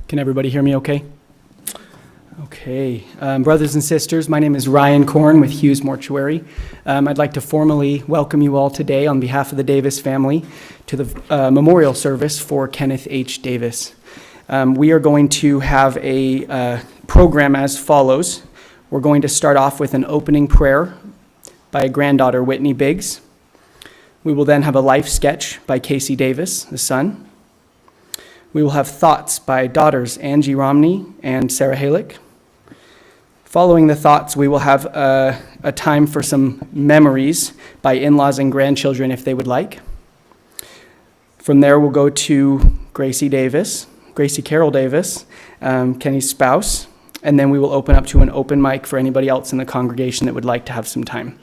Can everybody hear me okay? Okay. Brothers and sisters, my name is Ryan Korn with Hughes Mortuary. I'd like to formally welcome you all today on behalf of the Davis family to the memorial service for Kenneth H. Davis. We are going to have a program as follows. We're going to start off with an opening prayer by granddaughter Whitney Biggs. We will then have a life sketch by Casey Davis, the son. We will have thoughts by daughters Angie Romney and Sarah Halick. Following the thoughts, we will have a time for some memories by in-laws and grandchildren if they would like. From there, we'll go to Gracie Carol Davis, Kenny's spouse, and then we will open up to an open mic for anybody else in the congregation that would like to have some time.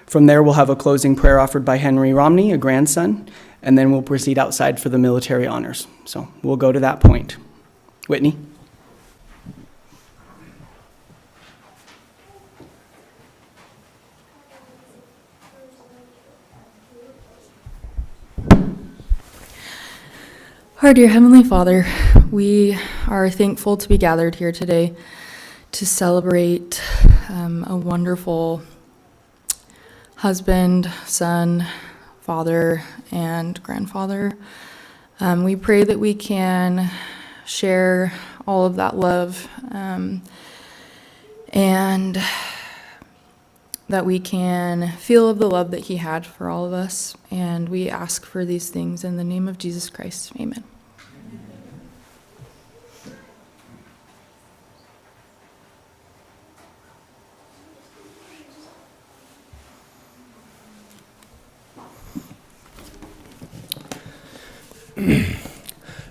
From there, we'll have a closing prayer offered by Henry Romney, a grandson, and then we'll proceed outside for the military honors. So we'll go to that point. Whitney? Our dear Heavenly Father, we are thankful to be gathered here today to celebrate a wonderful husband, son, father, and grandfather. We pray that we can share all of that love and that we can feel the love that he had for all of us. And we ask for these things in the name of Jesus Christ. Amen.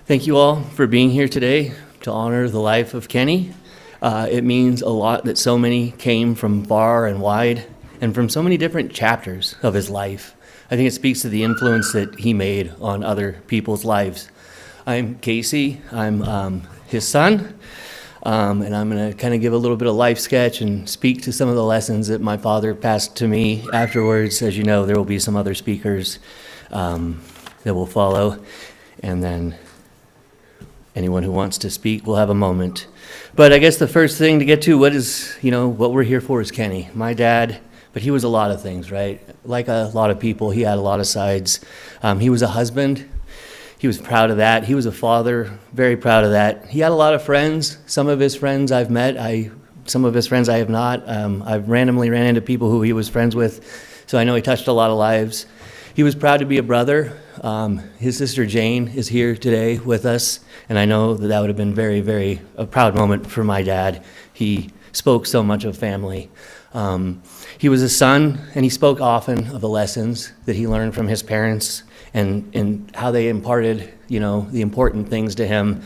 Thank you all for being here today to honor the life of Kenny. It means a lot that so many came from far and wide and from so many different chapters of his life. I think it speaks to the influence that he made on other people's lives. I'm Casey. I'm his son, and I'm going to kind of give a little bit of life sketch and speak to some of the lessons that my father passed to me. Afterwards, as you know, there will be some other speakers that will follow. And then anyone who wants to speak will have a moment. But I guess the first thing to get to, what we're here for is Kenny, my dad, but he was a lot of things, right? Like a lot of people, he had a lot of sides. He was a husband. He was proud of that. He was a father, very proud of that. He had a lot of friends. Some of his friends I've met, some of his friends I have not. I've randomly ran into people who he was friends with, so I know he touched a lot of lives. He was proud to be a brother. His sister Jane is here today with us, and I know that would have been very, very a proud moment for my dad. He spoke so much of family. He was a son, and he spoke often of the lessons that he learned from his parents and how they imparted, the important things to him.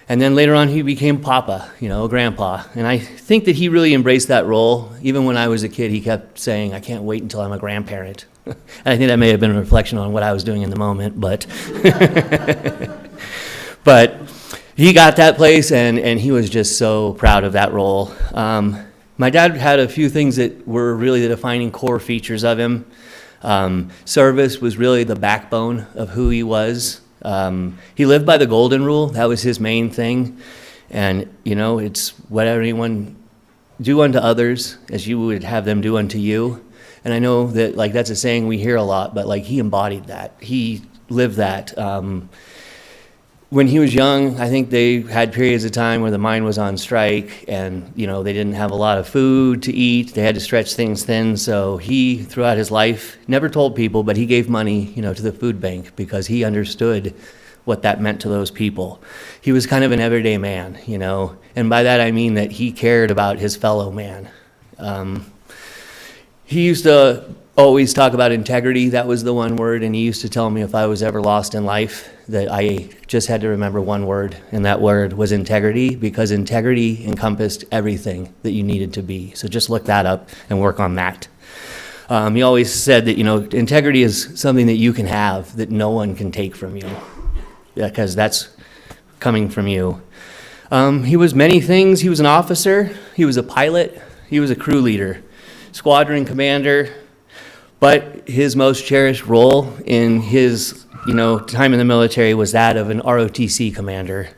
And then later on, he became Papa, a grandpa. And I think that he really embraced that role. Even when I was a kid, he kept saying, "I can't wait until I'm a grandparent." And I think that may have been a reflection on what I was doing in the moment, but but he got that place, and he was just so proud of that role. My dad had a few things that were really the defining core features of him. Service was really the backbone of who he was. He lived by the golden rule. That was his main thing. And, it's whatever anyone do unto others as you would have them do unto you. And I know that, that's a saying we hear a lot, but, he embodied that. He lived that. When he was young, I think they had periods of time where the mine was on strike and, they didn't have a lot of food to eat. They had to stretch things thin. So he, throughout his life, never told people, but he gave money, to the food bank because he understood what that meant to those people. He was kind of an everyday man, and by that I mean that he cared about his fellow man. He used to always talk about integrity. That was the one word, and he used to tell me if I was ever lost in life that I just had to remember one word, and that word was integrity, because integrity encompassed everything that you needed to be. So just look that up and work on that. He always said that, integrity is something that you can have that no one can take from you, because that's coming from you. He was many things. He was an officer. He was a pilot. He was a crew leader, squadron commander. But his most cherished role in his time in the military was that of an ROTC commander.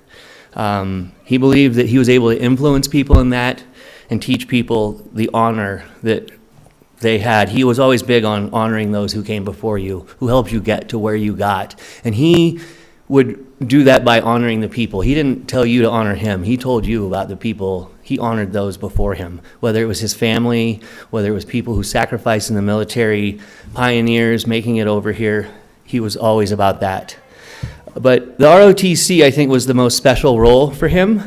He believed that he was able to influence people in that and teach people the honor that they had. He was always big on honoring those who came before you, who helped you get to where you got. And he would do that by honoring the people. He didn't tell you to honor him. He told you about the people. He honored those before him, whether it was his family, whether it was people who sacrificed in the military, pioneers making it over here. He was always about that. But the ROTC, I think, was the most special role for him.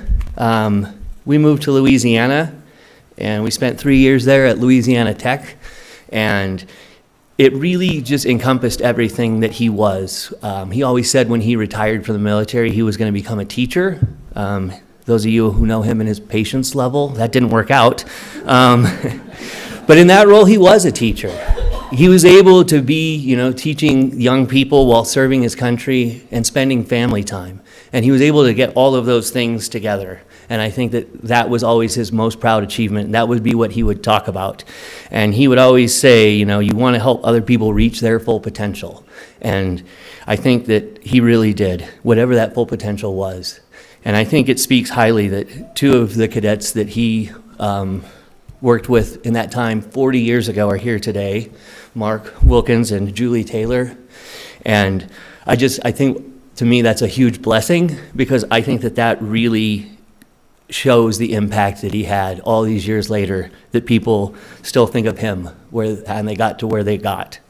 We moved to Louisiana, and we spent 3 years there at Louisiana Tech, and it really just encompassed everything that he was. He always said when he retired from the military, he was going to become a teacher. Those of you who know him and his patience level, that didn't work out. But in that role, he was a teacher. He was able to be, teaching young people while serving his country and spending family time. And he was able to get all of those things together. And I think that was always his most proud achievement. That would be what he would talk about. And he would always say, you want to help other people reach their full potential. And I think that he really did, whatever that full potential was. And I think it speaks highly that two of the cadets that he worked with in that time 40 years ago are here today, Mark Wilkins and Julie Taylor. And I think, to me, that's a huge blessing, because I think that really shows the impact that he had all these years later, that people still think of him and they got to where they got.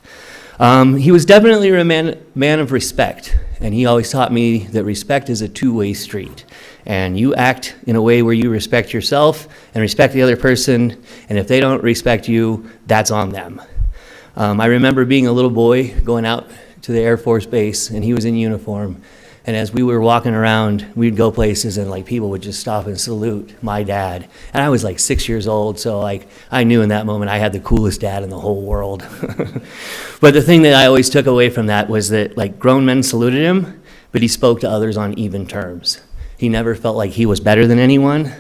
He was definitely a man of respect, and he always taught me that respect is a two-way street. And you act in a way where you respect yourself and respect the other person, and if they don't respect you, that's on them. I remember being a little boy going out to the Air Force Base, and he was in uniform. And as we were walking around, we'd go places and people would just stop and salute my dad. And I was 6 years old, so I knew in that moment I had the coolest dad in the whole world. But the thing that I always took away from that was that grown men saluted him, but he spoke to others on even terms. He never felt like he was better than anyone.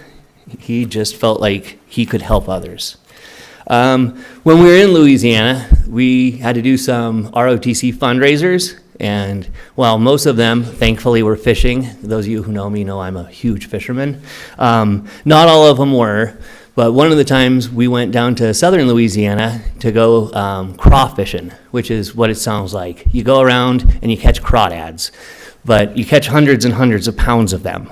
He just felt like he could help others. When we were in Louisiana, we had to do some ROTC fundraisers. And while most of them, thankfully, were fishing, those of you who know me know I'm a huge fisherman, not all of them were, but one of the times we went down to southern Louisiana to go crawfishing, which is what it sounds like. You go around and you catch crawdads, but you catch hundreds and hundreds of pounds of them.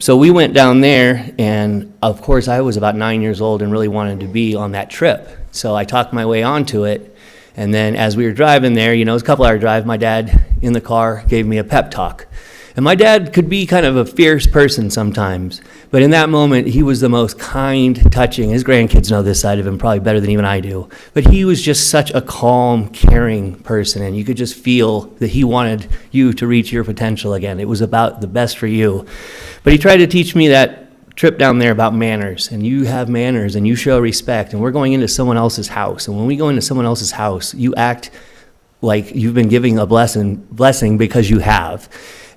So we went down there, and of course I was about 9 years old and really wanted to be on that trip. So I talked my way onto it. And then as we were driving there, it was a couple-hour drive, my dad in the car gave me a pep talk. And my dad could be kind of a fierce person sometimes, but in that moment, he was the most kind, touching. His grandkids know this side of him probably better than even I do. But he was just such a calm, caring person, and you could just feel that he wanted you to reach your potential again. It was about the best for you. But he tried to teach me that trip down there about manners, and you have manners and you show respect, and we're going into someone else's house, and when we go into someone else's house, you act like you've been giving a blessing because you have.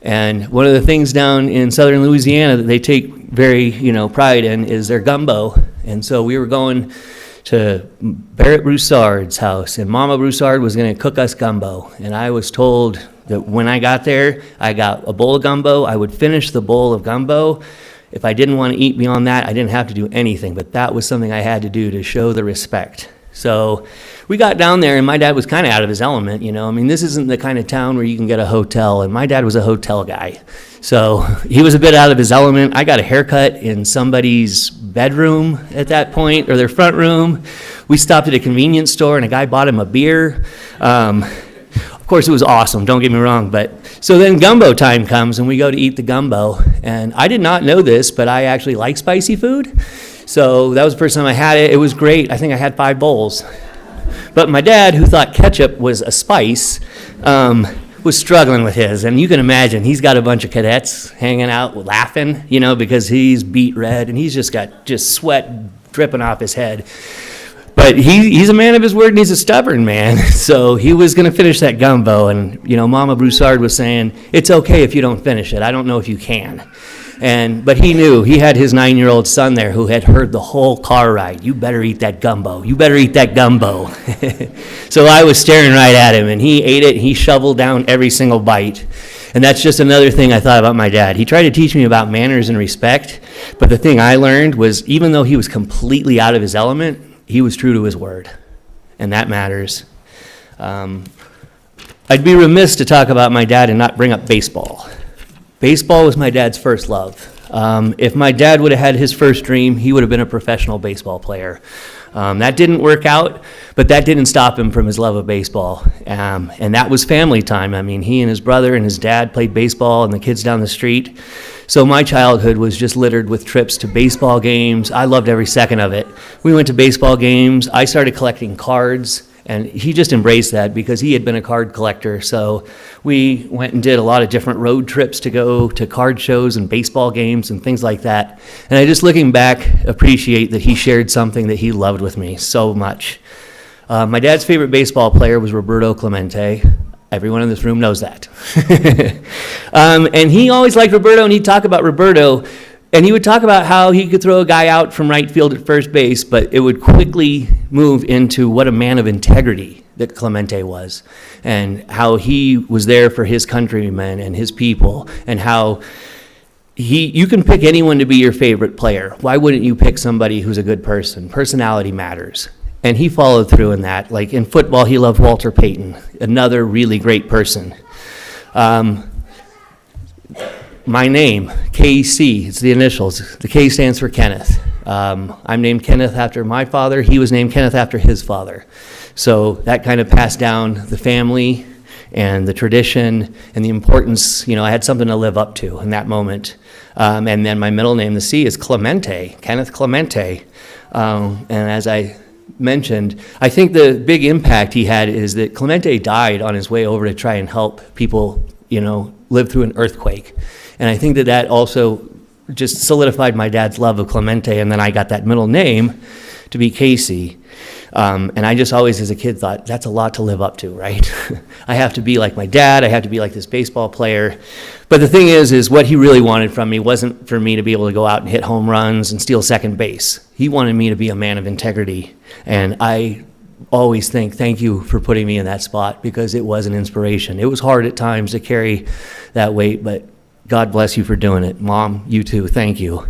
And one of the things down in southern Louisiana that they take very pride in is their gumbo. And so we were going to Barrett Broussard's house, and Mama Broussard was going to cook us gumbo, and I was told that when I got there, I got a bowl of gumbo. I would finish the bowl of gumbo. If I didn't want to eat beyond that, I didn't have to do anything, but that was something I had to do to show the respect. So we got down there, and my dad was kind of out of his element, this isn't the kind of town where you can get a hotel, and my dad was a hotel guy. So he was a bit out of his element. I got a haircut in somebody's bedroom at that point, or their front room. We stopped at a convenience store, and a guy bought him a beer. Of course, it was awesome, don't get me wrong, but so then gumbo time comes, and we go to eat the gumbo, and I did not know this, but I actually like spicy food, so that was the first time I had it. It was great. I think I had 5 bowls. But my dad, who thought ketchup was a spice, was struggling with his, and you can imagine, he's got a bunch of cadets hanging out laughing, because he's beet red, and he's just got sweat dripping off his head. But he's a man of his word, and he's a stubborn man. So he was going to finish that gumbo. And, Mama Broussard was saying, it's okay if you don't finish it. I don't know if you can. But he knew, he had his 9-year-old son there who had heard the whole car ride. You better eat that gumbo. You better eat that gumbo. So I was staring right at him, and he ate it, and he shoveled down every single bite. And that's just another thing I thought about my dad. He tried to teach me about manners and respect, but the thing I learned was even though he was completely out of his element, he was true to his word, and that matters. I'd be remiss to talk about my dad and not bring up baseball. Baseball was my dad's first love. If my dad would have had his first dream, he would have been a professional baseball player. That didn't work out, but that didn't stop him from his love of baseball. And that was family time. I mean, he and his brother and his dad played baseball and the kids down the street. So my childhood was just littered with trips to baseball games. I loved every second of it. We went to baseball games. I started collecting cards. And he just embraced that because he had been a card collector. So we went and did a lot of different road trips to go to card shows and baseball games and things like that. And I just, looking back, appreciate that he shared something that he loved with me so much. My dad's favorite baseball player was Roberto Clemente. Everyone in this room knows that. And he always liked Roberto, and he'd talk about Roberto. And he would talk about how he could throw a guy out from right field at first base, but it would quickly move into what a man of integrity that Clemente was, and how he was there for his countrymen and his people, and how you can pick anyone to be your favorite player. Why wouldn't you pick somebody who's a good person? Personality matters. And he followed through in that. Like in football, he loved Walter Payton, another really great person. My name, KC, it's the initials. The K stands for Kenneth. I'm named Kenneth after my father. He was named Kenneth after his father. So that kind of passed down the family and the tradition and the importance. I had something to live up to in that moment. And then my middle name, the C, is Clemente, Kenneth Clemente. And as I mentioned, I think the big impact he had is that Clemente died on his way over to try and help people, live through an earthquake. And I think that also just solidified my dad's love of Clemente, and then I got that middle name to be Casey. And I just always, as a kid, thought, that's a lot to live up to, right? I have to be like my dad, I have to be like this baseball player. But the thing is what he really wanted from me wasn't for me to be able to go out and hit home runs and steal second base. He wanted me to be a man of integrity. And I always thank you for putting me in that spot, because it was an inspiration. It was hard at times to carry that weight, but God bless you for doing it. Mom, you too, thank you.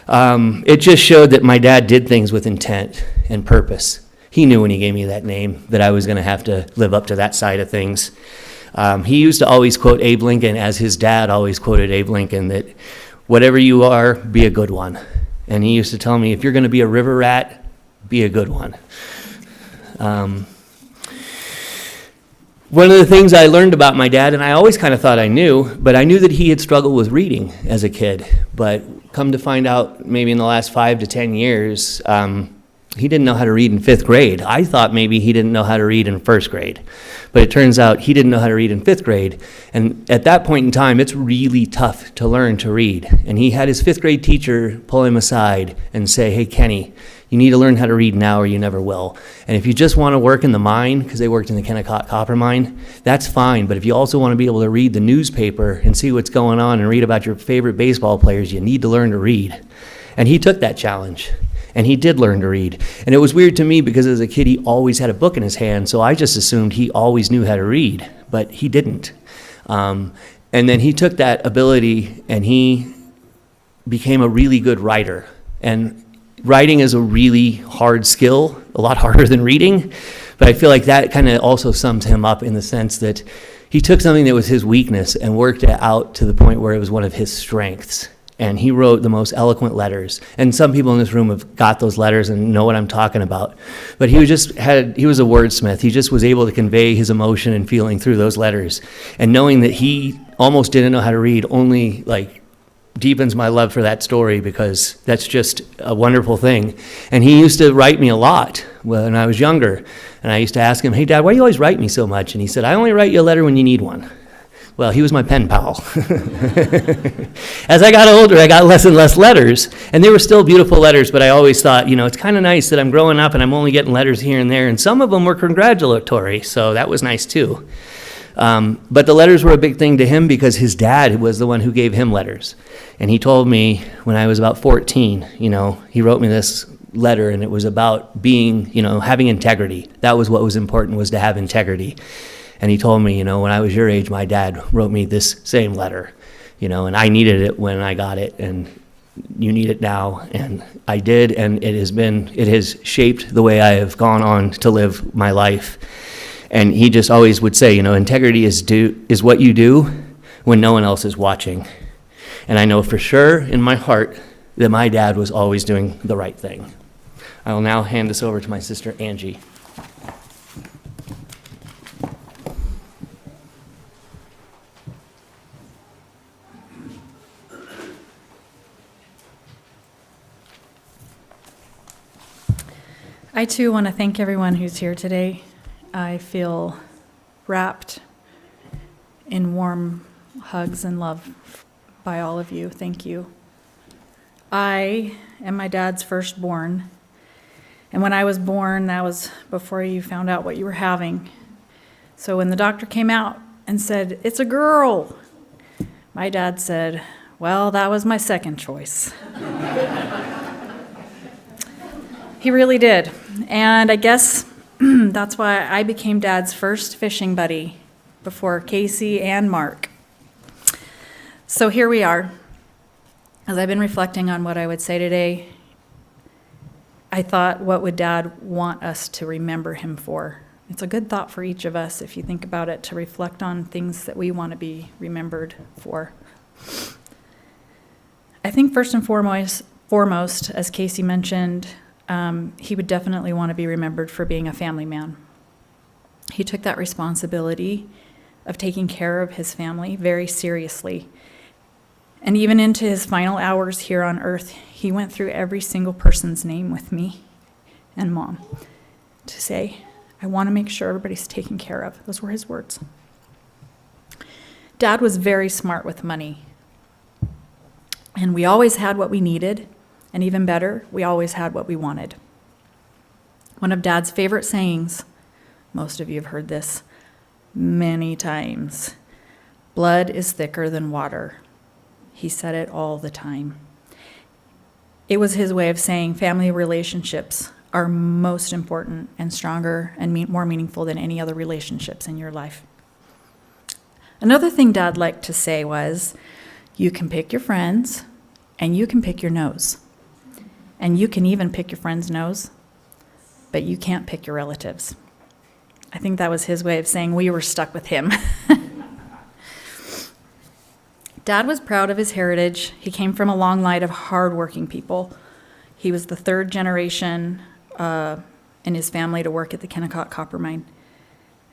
It just showed that my dad did things with intent and purpose. He knew when he gave me that name that I was going to have to live up to that side of things. He used to always quote Abe Lincoln, as his dad always quoted Abe Lincoln, that whatever you are, be a good one. And he used to tell me, if you're going to be a river rat, be a good one. One of the things I learned about my dad, and I always kind of thought I knew, but I knew that he had struggled with reading as a kid. But come to find out, maybe in the last 5 to 10 years, he didn't know how to read in 5th grade. I thought maybe he didn't know how to read in 1st grade. But it turns out he didn't know how to read in 5th grade. And at that point in time, it's really tough to learn to read. And he had his 5th grade teacher pull him aside and say, hey, Kenny, you need to learn how to read now or you never will. And if you just want to work in the mine, because they worked in the Kennecott copper mine, that's fine. But if you also want to be able to read the newspaper and see what's going on and read about your favorite baseball players, you need to learn to read. And he took that challenge. And he did learn to read. And it was weird to me because as a kid, he always had a book in his hand. So I just assumed he always knew how to read, but he didn't. And then he took that ability and he became a really good writer. And writing is a really hard skill, a lot harder than reading. But I feel like that kind of also sums him up in the sense that he took something that was his weakness and worked it out to the point where it was one of his strengths. And he wrote the most eloquent letters. And some people in this room have got those letters and know what I'm talking about. But he was a wordsmith. He just was able to convey his emotion and feeling through those letters. And knowing that he almost didn't know how to read only deepens my love for that story, because that's just a wonderful thing. And he used to write me a lot when I was younger. And I used to ask him, hey, Dad, why do you always write me so much? And he said, I only write you a letter when you need one. Well, he was my pen pal. As I got older, I got less and less letters, and they were still beautiful letters, but I always thought, it's kind of nice that I'm growing up and I'm only getting letters here and there, and some of them were congratulatory, so that was nice too. But the letters were a big thing to him because his dad was the one who gave him letters. And he told me when I was about 14, he wrote me this letter, and it was about being, having integrity. That was what was important, was to have integrity. And he told me, when I was your age, my dad wrote me this same letter, and I needed it when I got it, and you need it now. And I did, and it has shaped the way I have gone on to live my life. And he just always would say, integrity is what you do when no one else is watching. And I know for sure in my heart that my dad was always doing the right thing. I will now hand this over to my sister, Angie. I too want to thank everyone who's here today. I feel wrapped in warm hugs and love by all of you. Thank you. I am my dad's firstborn. And when I was born, that was before you found out what you were having. So when the doctor came out and said, "It's a girl," my dad said, "Well, that was my second choice." He really did. And I guess that's why I became Dad's first fishing buddy before Casey and Mark. So here we are. As I've been reflecting on what I would say today, I thought, what would Dad want us to remember him for? It's a good thought for each of us, if you think about it, to reflect on things that we want to be remembered for. I think first and foremost, as Casey mentioned, he would definitely want to be remembered for being a family man. He took that responsibility of taking care of his family very seriously. And even into his final hours here on earth, he went through every single person's name with me and Mom to say, "I want to make sure everybody's taken care of." Those were his words. Dad was very smart with money. And we always had what we needed. And even better, we always had what we wanted. One of Dad's favorite sayings, most of you have heard this many times, "Blood is thicker than water." He said it all the time. It was his way of saying family relationships are most important and stronger and more meaningful than any other relationships in your life. Another thing Dad liked to say was, "You can pick your friends and you can pick your nose. And you can even pick your friend's nose, but you can't pick your relatives." I think that was his way of saying we were stuck with him. Dad was proud of his heritage. He came from a long line of hardworking people. He was the third generation in his family to work at the Kenneth copper mine,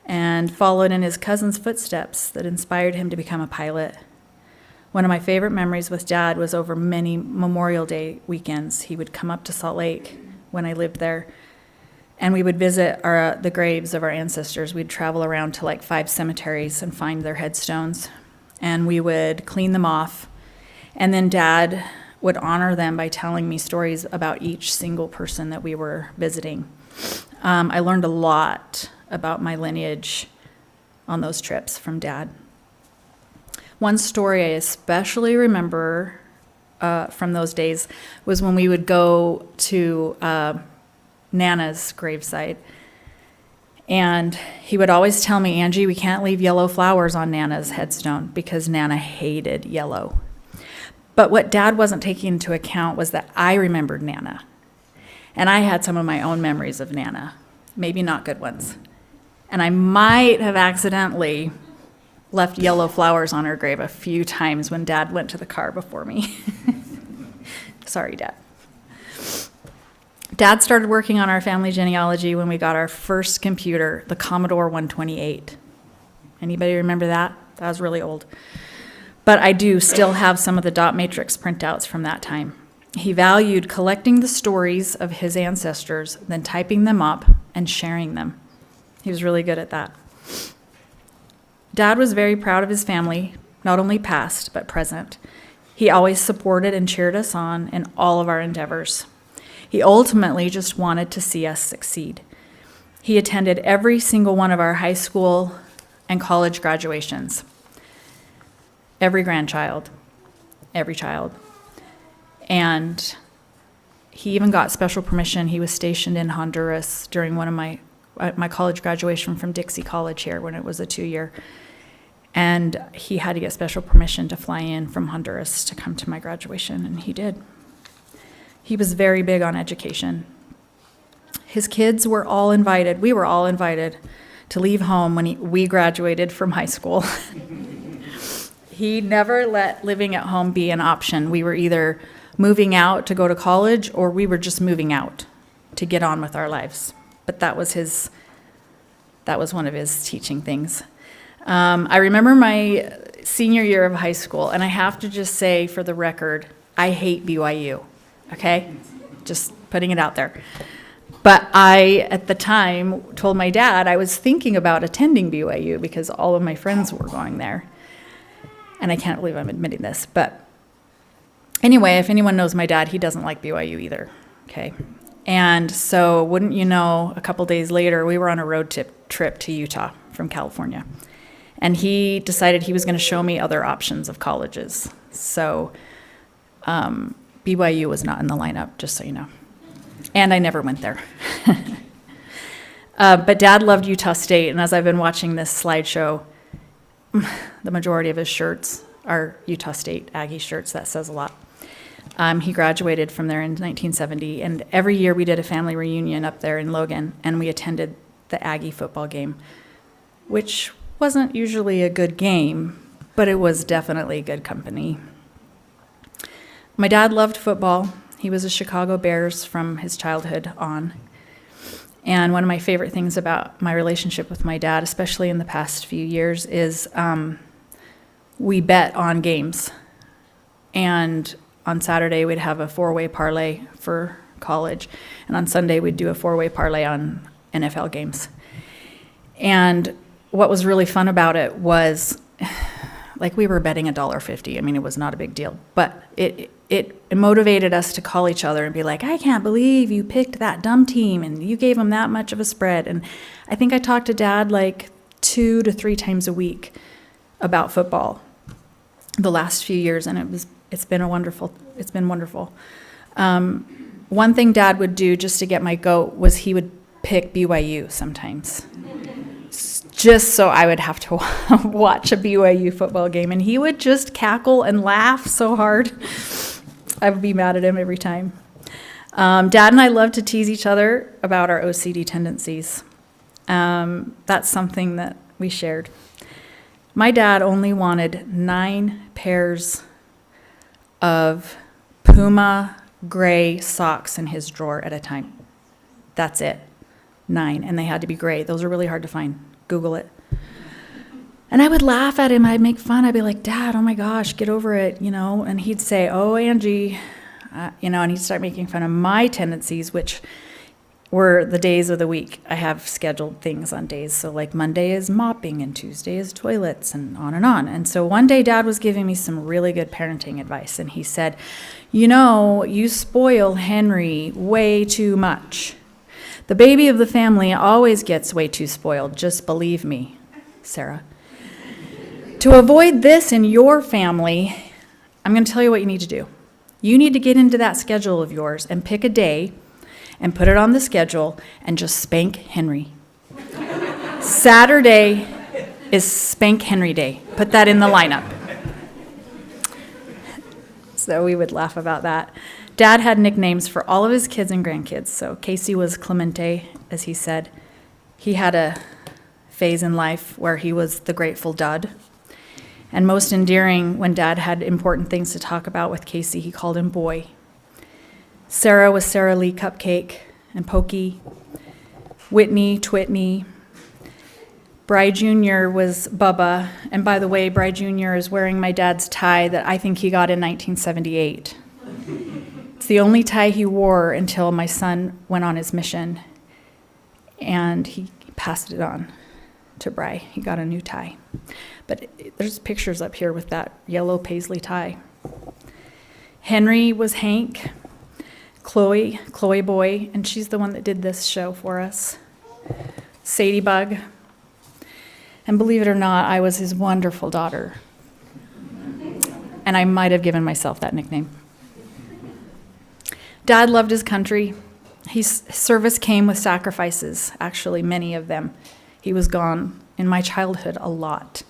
and followed in his cousin's footsteps that inspired him to become a pilot. One of my favorite memories with Dad was over many Memorial Day weekends. He would come up to Salt Lake when I lived there, and we would visit the graves of our ancestors. We'd travel around to like 5 cemeteries and find their headstones, and we would clean them off. And then Dad would honor them by telling me stories about each single person that we were visiting. I learned a lot about my lineage on those trips from Dad. One story I especially remember from those days was when we would go to Nana's gravesite. And he would always tell me, "Angie, we can't leave yellow flowers on Nana's headstone," because Nana hated yellow. But what Dad wasn't taking into account was that I remembered Nana. And I had some of my own memories of Nana, maybe not good ones. And I might have accidentally left yellow flowers on her grave a few times when Dad went to the car before me. Sorry, Dad. Dad started working on our family genealogy when we got our first computer, the Commodore 128. Anybody remember that? That was really old. But I do still have some of the dot matrix printouts from that time. He valued collecting the stories of his ancestors, then typing them up and sharing them. He was really good at that. Dad was very proud of his family, not only past, but present. He always supported and cheered us on in all of our endeavors. He ultimately just wanted to see us succeed. He attended every single one of our high school and college graduations. Every grandchild, every child. And he even got special permission. He was stationed in Honduras during one of my college graduation from Dixie College here when it was a 2-year. And he had to get special permission to fly in from Honduras to come to my graduation, and he did. He was very big on education. His kids were all invited. We were all invited to leave home when we graduated from high school. He never let living at home be an option. We were either moving out to go to college or we were just moving out to get on with our lives. But that was one of his teaching things. I remember my senior year of high school, and I have to just say for the record, I hate BYU, okay? Just putting it out there. But I, at the time, told my dad I was thinking about attending BYU because all of my friends were going there. And I can't believe I'm admitting this. But anyway, if anyone knows my dad, he doesn't like BYU either, okay? And so wouldn't you know, a couple days later, we were on a road trip to Utah from California. And he decided he was going to show me other options of colleges. So BYU was not in the lineup, just so you know. And I never went there. But Dad loved Utah State, and as I've been watching this slideshow, the majority of his shirts are Utah State Aggie shirts. That says a lot. He graduated from there in 1970, and every year we did a family reunion up there in Logan, and we attended the Aggie football game, which wasn't usually a good game, but it was definitely good company. My dad loved football. He was a Chicago Bears from his childhood on. And one of my favorite things about my relationship with my dad, especially in the past few years, is we bet on games. And on Saturday, we'd have a 4-way parlay for college. And on Sunday, we'd do a 4-way parlay on NFL games. And what was really fun about it was, like, we were betting $1.50. I mean, it was not a big deal. But it motivated us to call each other and be like, I can't believe you picked that dumb team and you gave them that much of a spread. And I think I talked to Dad like 2 to 3 times a week about football the last few years, and it's been wonderful. One thing Dad would do just to get my goat was he would pick BYU sometimes, just so I would have to watch a BYU football game, and he would just cackle and laugh so hard. I would be mad at him every time. Dad and I love to tease each other about our OCD tendencies. That's something that we shared. My dad only wanted 9 pairs of Puma gray socks in his drawer at a time. That's it. 9, and they had to be gray. Those are really hard to find. Google it. And I would laugh at him. I'd make fun. I'd be like, Dad, oh my gosh, get over it, you know. And he'd say, oh, Angie, and he'd start making fun of my tendencies, which were the days of the week. I have scheduled things on days. So like Monday is mopping and Tuesday is toilets and on. And so one day Dad was giving me some really good parenting advice. And he said, you spoil Henry way too much. The baby of the family always gets way too spoiled. Just believe me, Sarah. To avoid this in your family, I'm going to tell you what you need to do. You need to get into that schedule of yours and pick a day and put it on the schedule and just spank Henry. Saturday is Spank Henry Day. Put that in the lineup. So we would laugh about that. Dad had nicknames for all of his kids and grandkids. So Casey was Clemente, as he said. He had a phase in life where he was the Grateful Dud. And most endearing, when Dad had important things to talk about with Casey, he called him Boy. Sarah was Sarah Lee Cupcake and Pokey. Whitney, Twitney. Bry Jr. was Bubba. And by the way, Bry Jr. is wearing my dad's tie that I think he got in 1978. It's the only tie he wore until my son went on his mission. And he passed it on to Bry. He got a new tie. But there's pictures up here with that yellow paisley tie. Henry was Hank. Chloe Boy, and she's the one that did this show for us. Sadie Bug. And believe it or not, I was his wonderful daughter. And I might have given myself that nickname. Dad loved his country. His service came with sacrifices, actually, many of them. He was gone in my childhood a lot.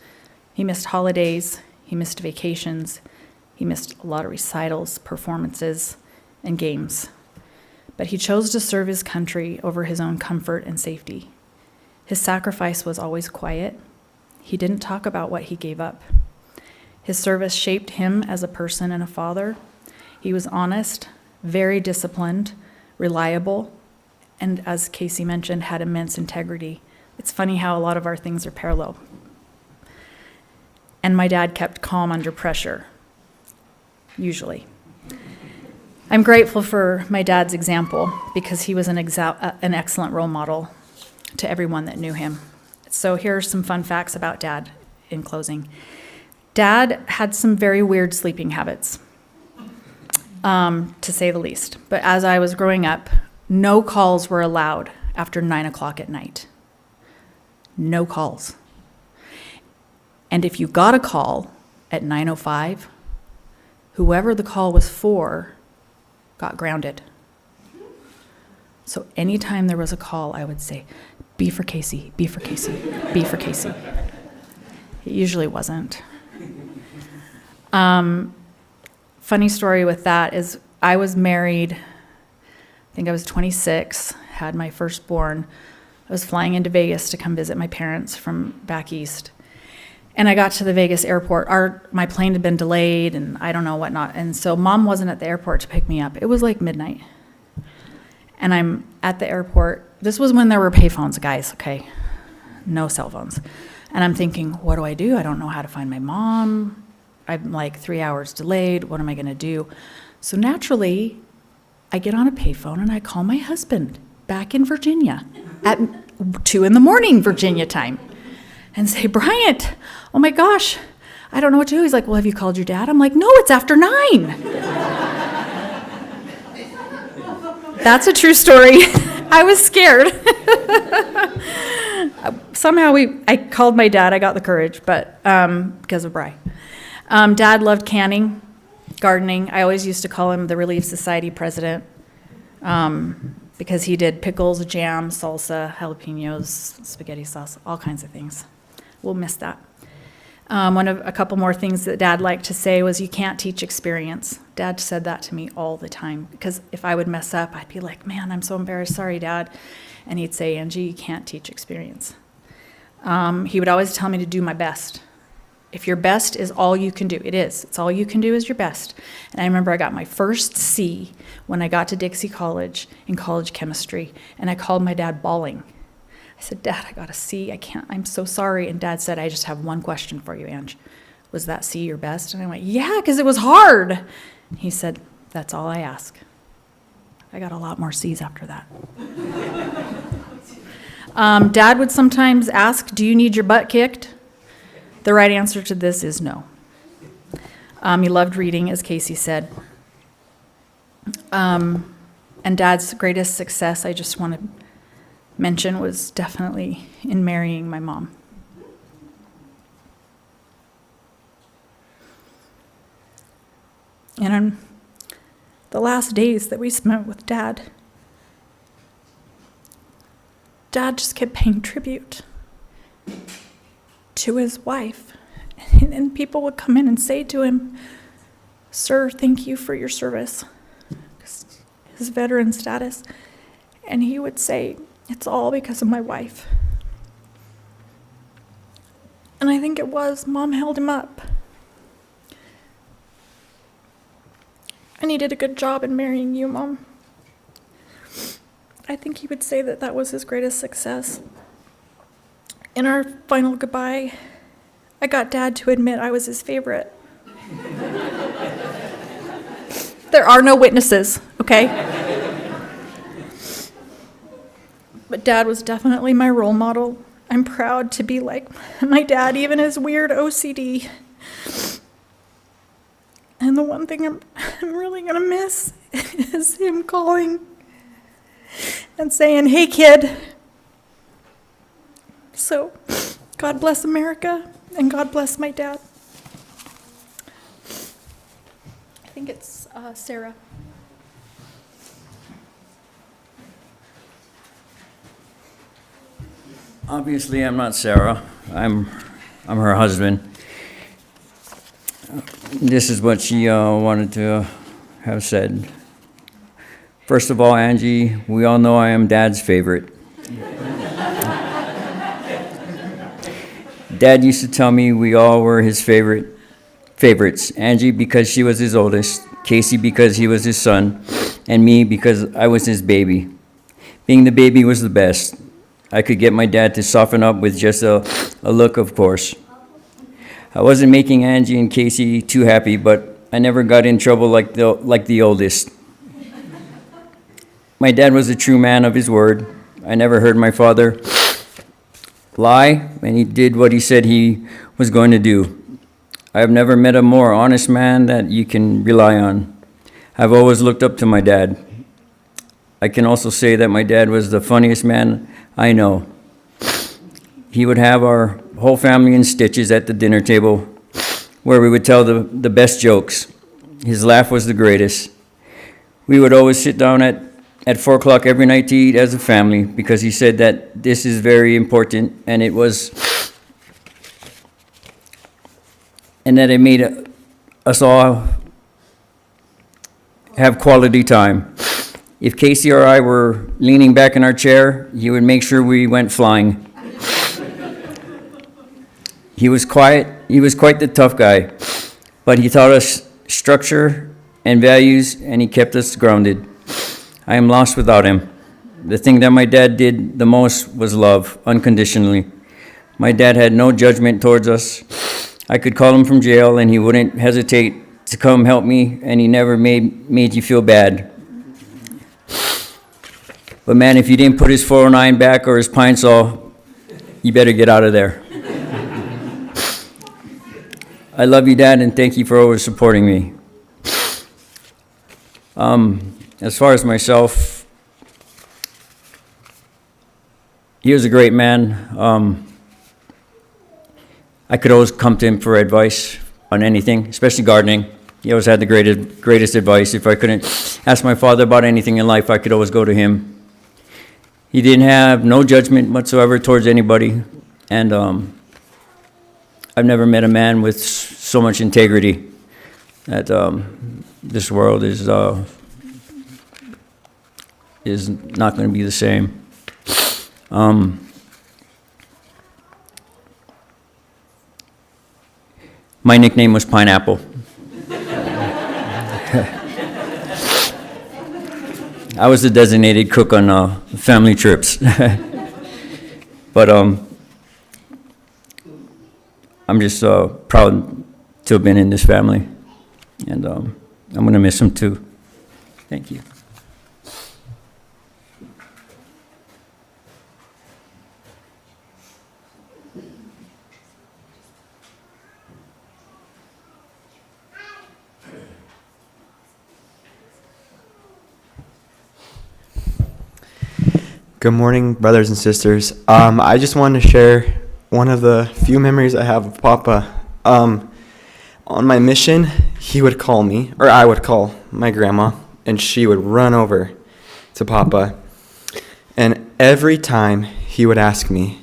He missed holidays, he missed vacations, he missed a lot of recitals, performances, and games. But he chose to serve his country over his own comfort and safety. His sacrifice was always quiet. He didn't talk about what he gave up. His service shaped him as a person and a father. He was honest, very disciplined, reliable, and as Casey mentioned, had immense integrity. It's funny how a lot of our things are parallel. And my dad kept calm under pressure, usually. I'm grateful for my dad's example because he was an excellent role model to everyone that knew him. So here are some fun facts about Dad in closing. Dad had some very weird sleeping habits, to say the least. But as I was growing up, no calls were allowed after 9 o'clock at night. No calls. And if you got a call at 9:05, whoever the call was for got grounded. So anytime there was a call, I would say, B for Casey, B for Casey, B for Casey. It usually wasn't. Funny story with that is I was married, I think I was 26, had my firstborn. I was flying into Vegas to come visit my parents from back east. And I got to the Vegas airport. My plane had been delayed and I don't know whatnot. And so Mom wasn't at the airport to pick me up. It was like midnight. And I'm at the airport. This was when there were payphones, guys, okay? No cell phones. And I'm thinking, what do? I don't know how to find my mom. I'm like 3 hours delayed. What am I going to do? So naturally, I get on a payphone and I call my husband back in Virginia at 2 a.m. Virginia time and say, Bryant, oh my gosh, I don't know what to do. He's like, well, have you called your dad? I'm like, no, it's after 9. That's a true story. I was scared. Somehow I called my dad. I got the courage, but because of Bri. Dad loved canning, gardening. I always used to call him the Relief Society president because he did pickles, jam, salsa, jalapenos, spaghetti sauce, all kinds of things. We'll miss that. A couple more things that Dad liked to say was, you can't teach experience. Dad said that to me all the time because if I would mess up, I'd be like, man, I'm so embarrassed. Sorry, Dad. And he'd say, Angie, you can't teach experience. He would always tell me to do my best. If your best is all you can do, it is. It's all you can do is your best. And I remember I got my first C when I got to Dixie College in college chemistry, and I called my dad bawling. I said, Dad, I got a C. I'm so sorry. And Dad said, I just have one question for you, Ange. Was that C your best? And I went, yeah, because it was hard. He said, that's all I ask. I got a lot more C's after that. Dad would sometimes ask, do you need your butt kicked? The right answer to this is no. He loved reading, as Casey said. And Dad's greatest success, I just want to mention, was definitely in marrying my mom. And on the last days that we spent with Dad, Dad just kept paying tribute to his wife. And people would come in and say to him, Sir, thank you for your service, his veteran status. And he would say, it's all because of my wife. And I think it was. Mom held him up. And he did a good job in marrying you, Mom. I think he would say that that was his greatest success. In our final goodbye, I got Dad to admit I was his favorite. There are no witnesses, okay? But Dad was definitely my role model. I'm proud to be like my dad, even his weird OCD. And the one thing I'm really gonna miss is him calling and saying, hey, kid. So God bless America, and God bless my dad. I think it's Sarah. Obviously, I'm not Sarah. I'm her husband. This is what she wanted to have said. First of all, Angie, we all know I am Dad's favorite. Dad used to tell me we all were his favorites. Angie because she was his oldest, Casey because he was his son, and me because I was his baby. Being the baby was the best. I could get my dad to soften up with just a look, of course. I wasn't making Angie and Casey too happy, but I never got in trouble like the oldest. My dad was a true man of his word. I never heard my father lie, and he did what he said he was going to do. I have never met a more honest man that you can rely on. I've always looked up to my dad. I can also say that my dad was the funniest man I know. He would have our whole family in stitches at the dinner table, where we would tell the best jokes. His laugh was the greatest. We would always sit down at 4 o'clock every night to eat as a family, because he said that this is very important, and it made us all have quality time. If Casey or I were leaning back in our chair, he would make sure we went flying. He was quite the tough guy, but he taught us structure and values, and he kept us grounded. I am lost without him. The thing that my dad did the most was love, unconditionally. My dad had no judgment towards us. I could call him from jail, and he wouldn't hesitate to come help me, and he never made you feel bad. But man, if you didn't put his 409 back or his pine saw, you better get out of there. I love you, Dad, and thank you for always supporting me. As far as myself, he was a great man. I could always come to him for advice on anything, especially gardening. He always had the greatest advice. If I couldn't ask my father about anything in life, I could always go to him. He didn't have no judgment whatsoever towards anybody, and I've never met a man with so much integrity that this world is not going to be the same. My nickname was Pineapple. I was the designated cook on family trips. But I'm just proud to have been in this family, and I'm going to miss him too. Thank you. Good morning, brothers and sisters. I just wanted to share one of the few memories I have of Papa. On my mission, he would call me, or I would call my grandma, and she would run over to Papa. And every time he would ask me,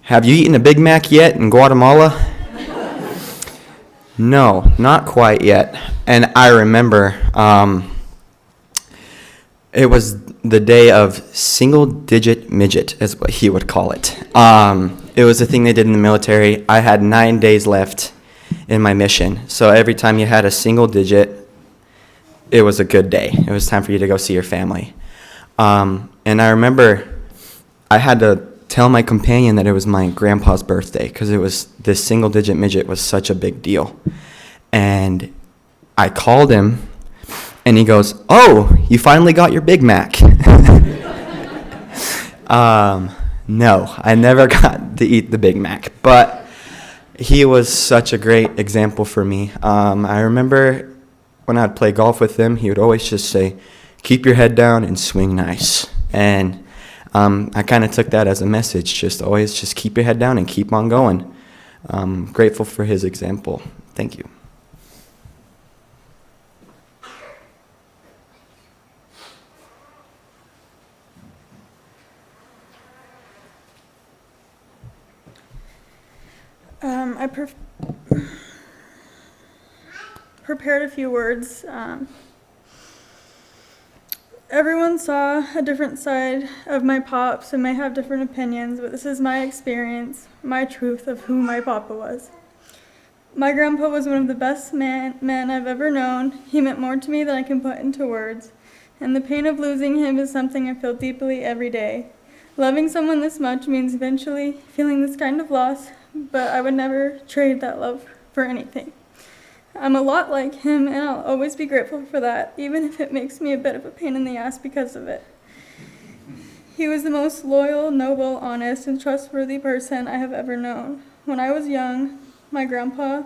"Have you eaten a Big Mac yet in Guatemala?" No, not quite yet. And I remember it was the day of single-digit midget, is what he would call it. It was a thing they did in the military. I had 9 days left in my mission. So every time you had a single digit, it was a good day. It was time for you to go see your family. And I remember I had to tell my companion that it was my grandpa's birthday, because it was this single-digit midget was such a big deal. And I called him, and he goes, "Oh, you finally got your Big Mac." No, I never got to eat the Big Mac, but he was such a great example for me. I remember when I'd play golf with him, he would always just say, "Keep your head down and swing nice." And I kind of took that as a message, just always just keep your head down and keep on going. Grateful for his example. Thank you. I prepared a few words. Everyone saw a different side of my pops and may have different opinions, but this is my experience, my truth of who my papa was. My grandpa was one of the best men I've ever known. He meant more to me than I can put into words, and the pain of losing him is something I feel deeply every day. Loving someone this much means eventually feeling this kind of loss, but I would never trade that love for anything. I'm a lot like him, and I'll always be grateful for that, even if it makes me a bit of a pain in the ass because of it. He was the most loyal, noble, honest, and trustworthy person I have ever known. When I was young, my grandpa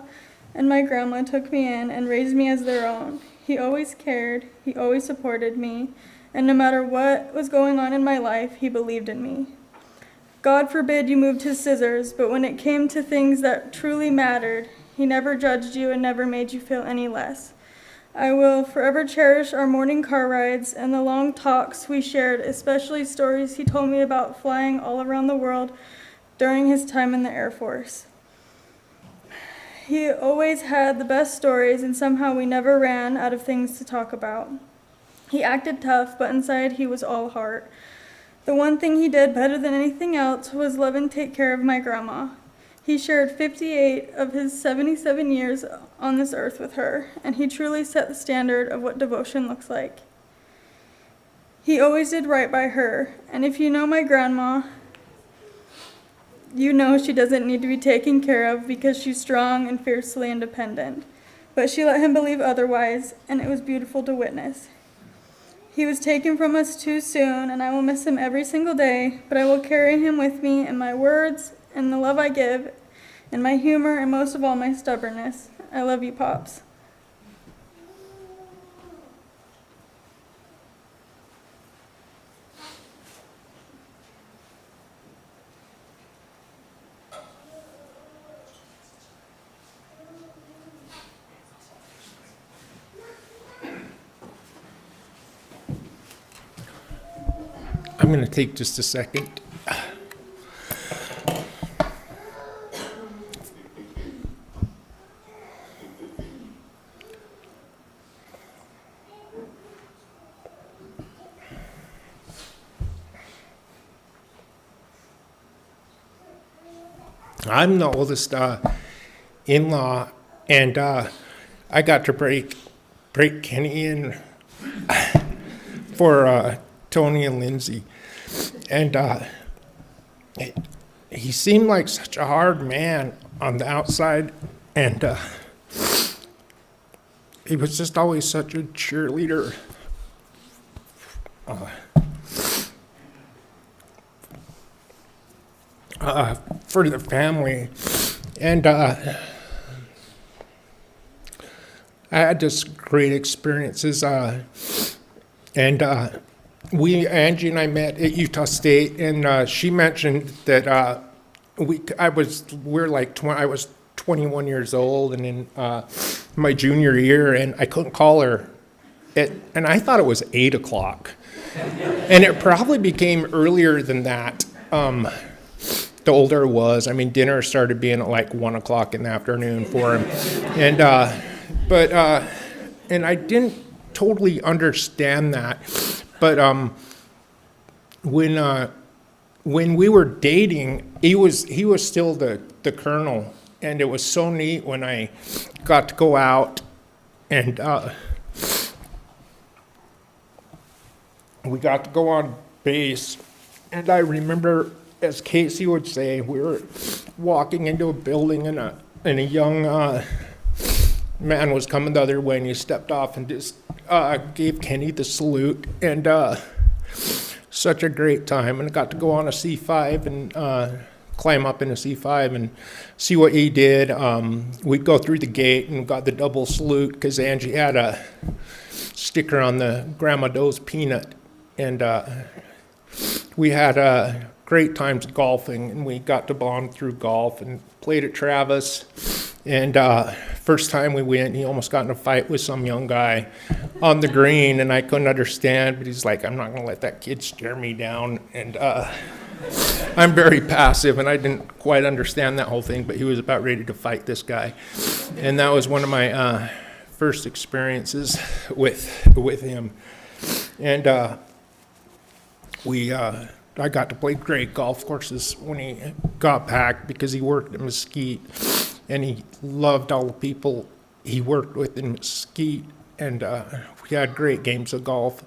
and my grandma took me in and raised me as their own. He always cared, he always supported me, and no matter what was going on in my life, he believed in me. God forbid you moved his scissors, but when it came to things that truly mattered, he never judged you and never made you feel any less. I will forever cherish our morning car rides and the long talks we shared, especially stories he told me about flying all around the world during his time in the Air Force. He always had the best stories, and somehow we never ran out of things to talk about. He acted tough, but inside he was all heart. The one thing he did better than anything else was love and take care of my grandma. He shared 58 of his 77 years on this earth with her, and he truly set the standard of what devotion looks like. He always did right by her, and if you know my grandma, you know she doesn't need to be taken care of because she's strong and fiercely independent. But she let him believe otherwise, and it was beautiful to witness. He was taken from us too soon, and I will miss him every single day, but I will carry him with me in my words and the love I give, and my humor, and most of all, my stubbornness. I love you, Pops. I'm going to take just a second. I'm the oldest in-law, and I got to break Kenny in for Tony and Lindsay. And he seemed like such a hard man on the outside, and he was just always such a cheerleader. For the family. And I had just great experiences. And Angie and I met at Utah State, and she mentioned that I was 21 years old, and in my junior year, and I couldn't call her, and I thought it was 8 o'clock, and it probably became earlier than that. The older it was, I mean, dinner started being at like 1 o'clock in the afternoon for him, and and I didn't totally understand that. But when we were dating, he was still the colonel, and it was so neat when I got to go out, and we got to go on base. And I remember, as Casey would say, we were walking into a building, and a young man was coming the other way, and he stepped off and just gave Kenny the salute, and such a great time. And I got to go on a C5 and climb up in a C5 and see what he did. We'd go through the gate and got the double salute because Angie had a sticker on the Grandma Doe's peanut, and we had great times golfing, and we got to bond through golf and played at Travis. And first time we went, he almost got in a fight with some young guy on the green, and I couldn't understand, but he's like, I'm not going to let that kid stare me down. And I'm very passive, and I didn't quite understand that whole thing, but he was about ready to fight this guy. And that was one of my first experiences with him. And I got to play great golf courses when he got back, because he worked at Mesquite, and he loved all the people he worked with in Mesquite, and we had great games of golf.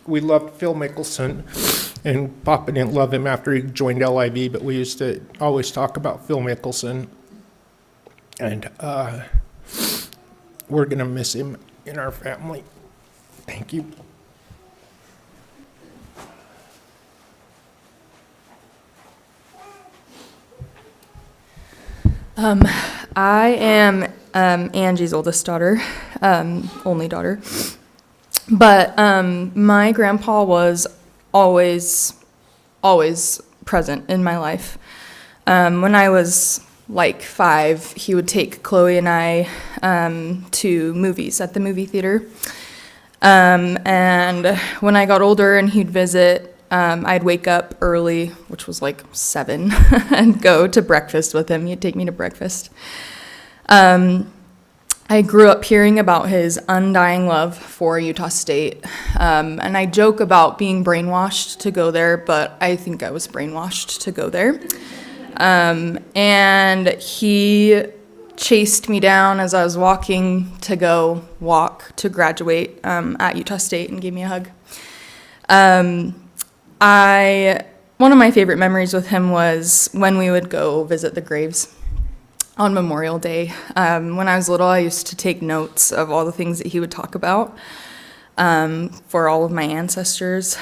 We loved Phil Mickelson, and Papa didn't love him after he joined LIV, but we used to always talk about Phil Mickelson, and we're going to miss him in our family. Thank you. I am Angie's oldest daughter, only daughter. But my grandpa was always present in my life. When I was like 5, he would take Chloe and I to movies at the movie theater. And when I got older and he'd visit, I'd wake up early, which was like 7, and go to breakfast with him. He'd take me to breakfast. I grew up hearing about his undying love for Utah State. And I joke about being brainwashed to go there, but I think I was brainwashed to go there. And he chased me down as I was walking to go walk to graduate at Utah State and gave me a hug. One of my favorite memories with him was when we would go visit the graves on Memorial Day. When I was little, I used to take notes of all the things that he would talk about for all of my ancestors.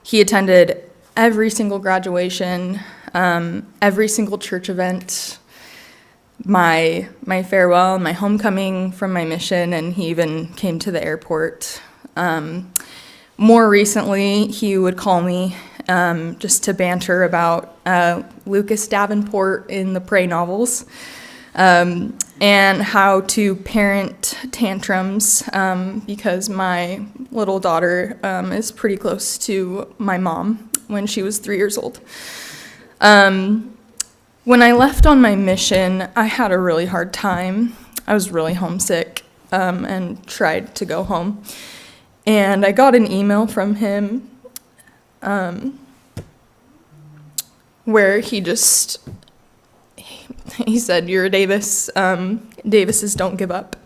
He attended every single graduation, every single church event, my farewell and my homecoming from my mission, and he even came to the airport. More recently, he would call me just to banter about Lucas Davenport in the Prey novels, and how to parent tantrums, because my little daughter is pretty close to my mom when she was 3 years old. When I left on my mission, I had a really hard time. I was really homesick and tried to go home. And I got an email from him where he said, "You're a Davis. Davises don't give up."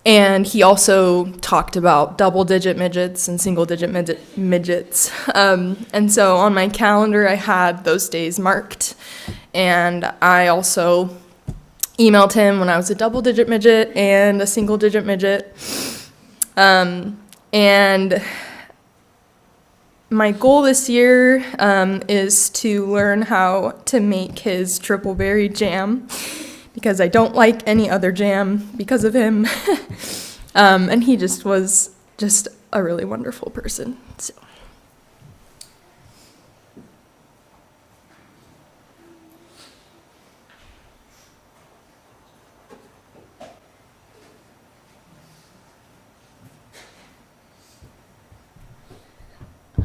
And he also talked about double-digit midgets and single-digit midgets. And so on my calendar, I had those days marked. And I also emailed him when I was a double-digit midget and a single-digit midget. And my goal this year is to learn how to make his triple berry jam, because I don't like any other jam because of him. And he just was just a really wonderful person. So.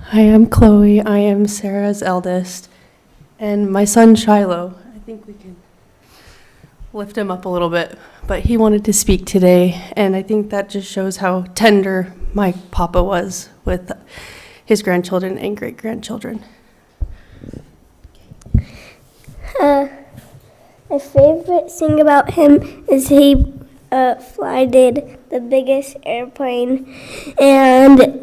Hi, I'm Chloe. I am Sarah's eldest. And my son, Shiloh, I think we can lift him up a little bit, but he wanted to speak today, and I think that just shows how tender my papa was with his grandchildren and great-grandchildren. My favorite thing about him is he did the biggest airplane, and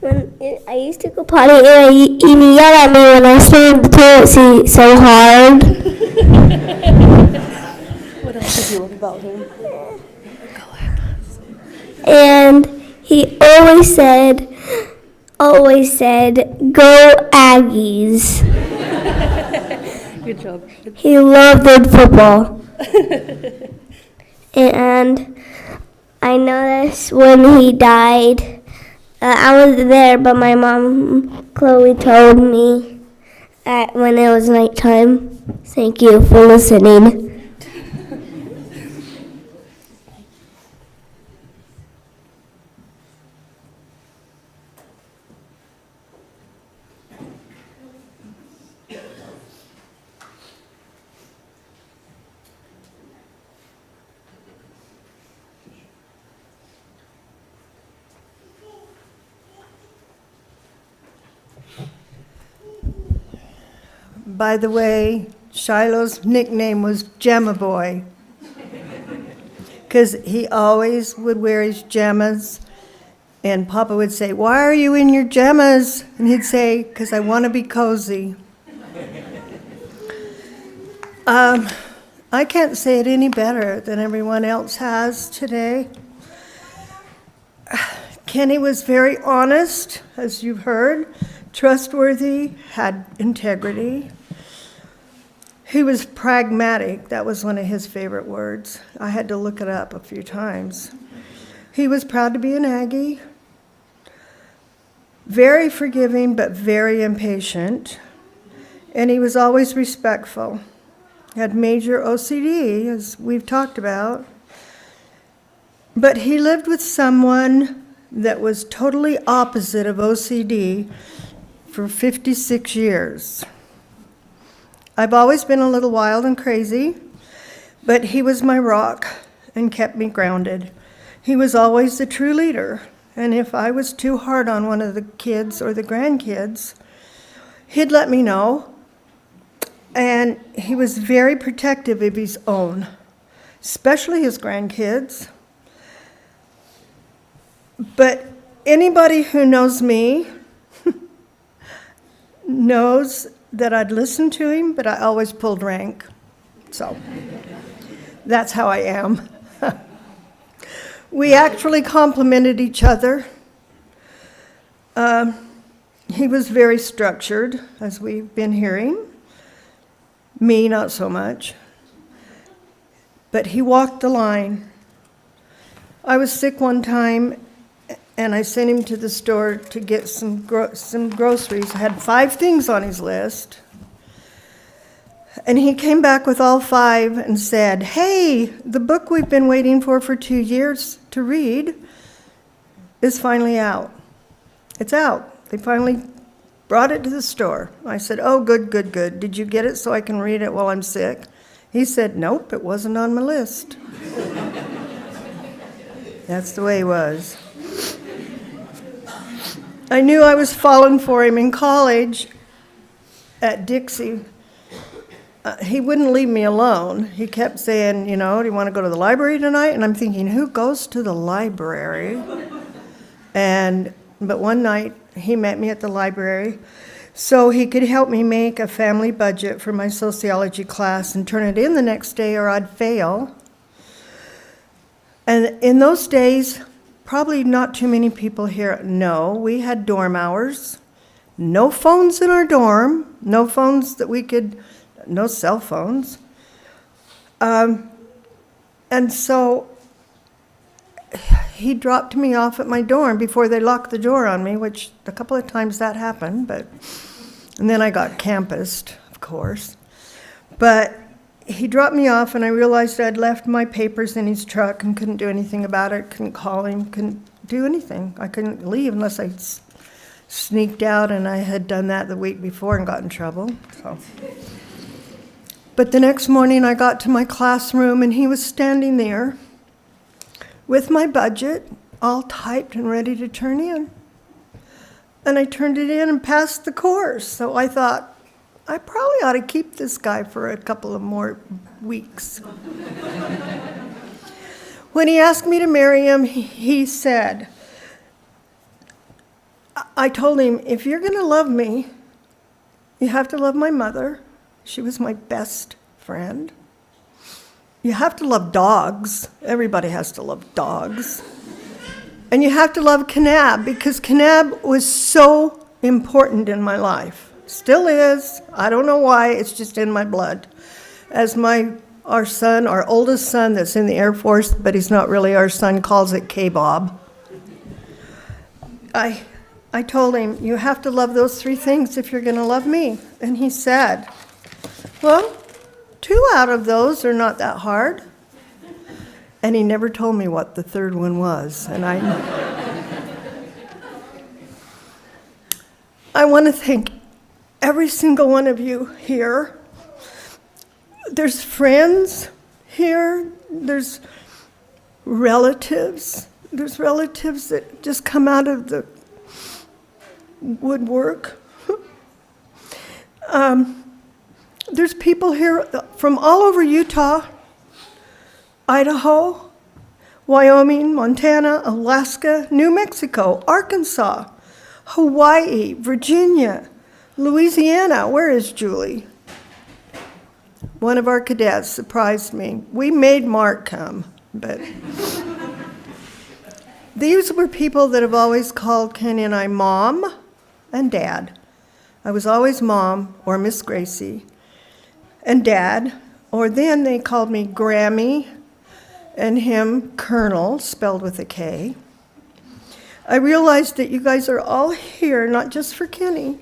when I used to go potty, and he yelled at me when I stayed in the toilet seat so hard. What else did you love about him? And he always said, "Go Aggies." Good job. He loved football. And I noticed when he died. I was there, but my mom, Chloe, told me that when it was nighttime. Thank you for listening. By the way, Shiloh's nickname was Gemma Boy, because he always would wear his gemmas, and Papa would say, "Why are you in your gemmas?" And he'd say, "Because I want to be cozy." I can't say it any better than everyone else has today. Kenny was very honest, as you've heard, trustworthy, had integrity. He was pragmatic. That was one of his favorite words. I had to look it up a few times. He was proud to be an Aggie, very forgiving but very impatient, and he was always respectful. He had major OCD, as we've talked about, but he lived with someone that was totally opposite of OCD for 56 years. I've always been a little wild and crazy, but he was my rock and kept me grounded. He was always the true leader, and if I was too hard on one of the kids or the grandkids, he'd let me know, and he was very protective of his own, especially his grandkids. But anybody who knows me knows that I'd listen to him, but I always pulled rank. So that's how I am. We actually complimented each other. He was very structured, as we've been hearing. Me, not so much. But he walked the line. I was sick one time, and I sent him to the store to get some groceries. I had 5 things on his list. And he came back with all 5 and said, "Hey, the book we've been waiting for 2 years to read is finally out. It's out. They finally brought it to the store." I said, "Oh, good, good, good. Did you get it so I can read it while I'm sick?" He said, "Nope, it wasn't on my list." That's the way he was. I knew I was falling for him in college at Dixie. He wouldn't leave me alone. He kept saying, "Do you want to go to the library tonight?" And I'm thinking, who goes to the library? But one night, he met me at the library so he could help me make a family budget for my sociology class and turn it in the next day or I'd fail. And in those days, probably not too many people here know, we had dorm hours, no phones in our dorm, no phones no cell phones. And so he dropped me off at my dorm before they locked the door on me, which a couple of times that happened, and then I got campused, of course. But he dropped me off, and I realized I'd left my papers in his truck and couldn't do anything about it, couldn't call him, couldn't do anything. I couldn't leave unless I sneaked out, and I had done that the week before and got in trouble. But the next morning I got to my classroom, and he was standing there with my budget all typed and ready to turn in. And I turned it in and passed the course. So I thought, I probably ought to keep this guy for a couple of more weeks. When he asked me to marry him, he said, I told him, "If you're going to love me, you have to love my mother. She was my best friend. You have to love dogs. Everybody has to love dogs. And you have to love Kenneth, because Kenneth was so important in my life. Still is. I don't know why. It's just in my blood. As my our son, our oldest son that's in the Air Force, but he's not really our son, calls it K-Bob. I told him, you have to love those three things if you're going to love me. And he said, well, 2 out of those are not that hard. And he never told me what the third one was. And I want to thank every single one of you here. There's friends here. There's relatives. There's relatives that just come out of the woodwork. There's people here from all over Utah, Idaho, Wyoming, Montana, Alaska, New Mexico, Arkansas, Hawaii, Virginia, Louisiana. Where is Julie? One of our cadets surprised me. We made Mark come, but these were people that have always called Kenny and I Mom and Dad. I was always Mom or Miss Gracie and Dad, or then they called me Grammy and him Colonel, spelled with a K. I realized that you guys are all here, not just for Kenny,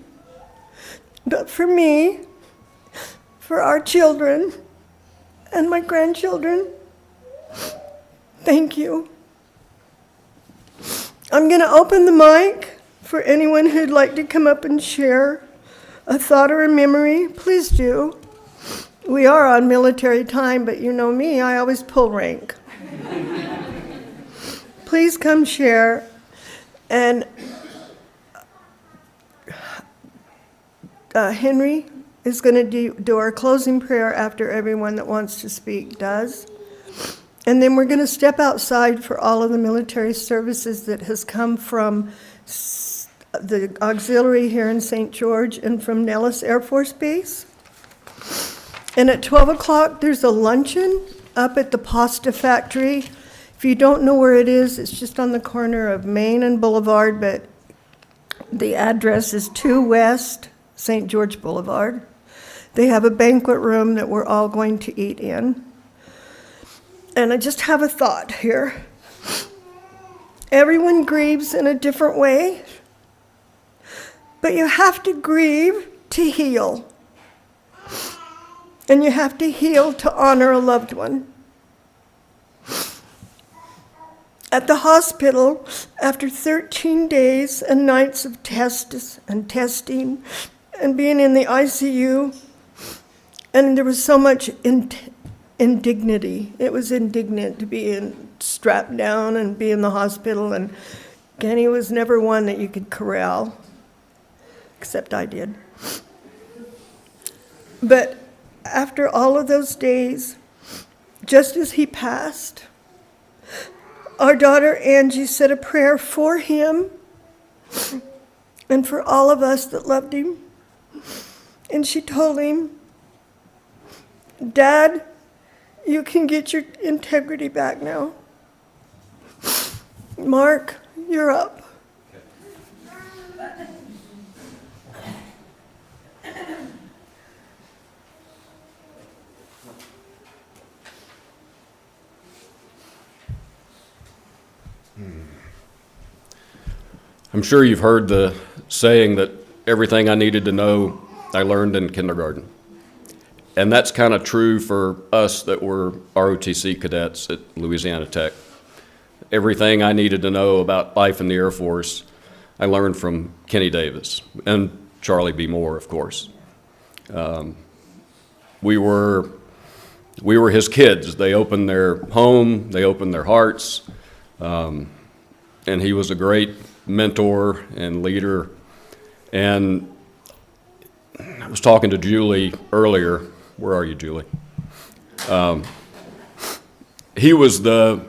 but for me, for our children and my grandchildren. Thank you. I'm going to open the mic for anyone who'd like to come up and share a thought or a memory. Please do. We are on military time, but you know me, I always pull rank. Please come share. And Henry is going to do our closing prayer after everyone that wants to speak does. And then we're going to step outside for all of the military services that has come from the auxiliary here in St. George and from Nellis Air Force Base. And at 12 o'clock, there's a luncheon up at the pasta factory. If you don't know where it is, it's just on the corner of Main and Boulevard, but the address is 2 West St. George Boulevard. They have a banquet room that we're all going to eat in. And I just have a thought here. Everyone grieves in a different way, but you have to grieve to heal. And you have to heal to honor a loved one. At the hospital, after 13 days and nights of tests and testing and being in the ICU, and there was so much indignity. It was indignant to be strapped down and be in the hospital, and Kenny was never one that you could corral, except I did. But after all of those days, just as he passed, our daughter Angie said a prayer for him and for all of us that loved him. And she told him, Dad, you can get your integrity back now. Mark, you're up. I'm sure you've heard the saying that everything I needed to know, I learned in kindergarten. And that's kind of true for us that were ROTC cadets at Louisiana Tech. Everything I needed to know about life in the Air Force, I learned from Kenny Davis and Charlie B. Moore, of course. We were his kids. They opened their home, they opened their hearts, and he was a great mentor and leader. And I was talking to Julie earlier. Where are you, Julie? He was the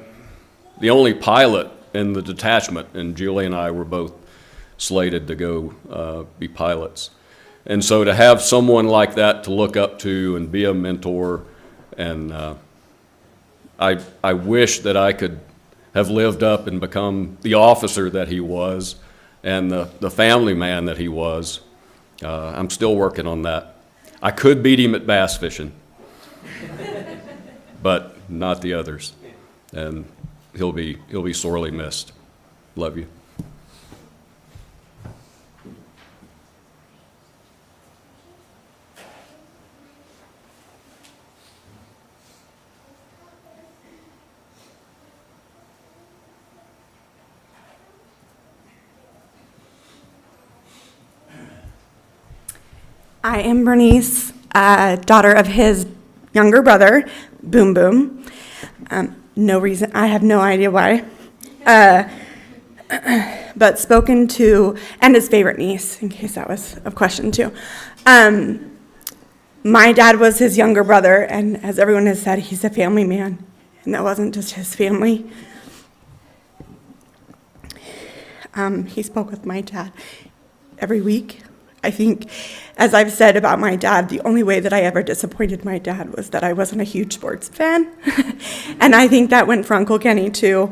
only pilot in the detachment, and Julie and I were both slated to go be pilots. And so to have someone like that to look up to and be a mentor, and I wish that I could have lived up and become the officer that he was and the family man that he was. I'm still working on that. I could beat him at bass fishing. but not the others. And he'll be sorely missed. Love you. I am Bernice, daughter of his younger brother, Boom Boom. No reason, I have no idea why. But spoken to, and his favorite niece, in case that was a question too. My dad was his younger brother, and as everyone has said, he's a family man, and that wasn't just his family. He spoke with my dad every week. I think, as I've said about my dad, the only way that I ever disappointed my dad was that I wasn't a huge sports fan. And I think that went for Uncle Kenny, too.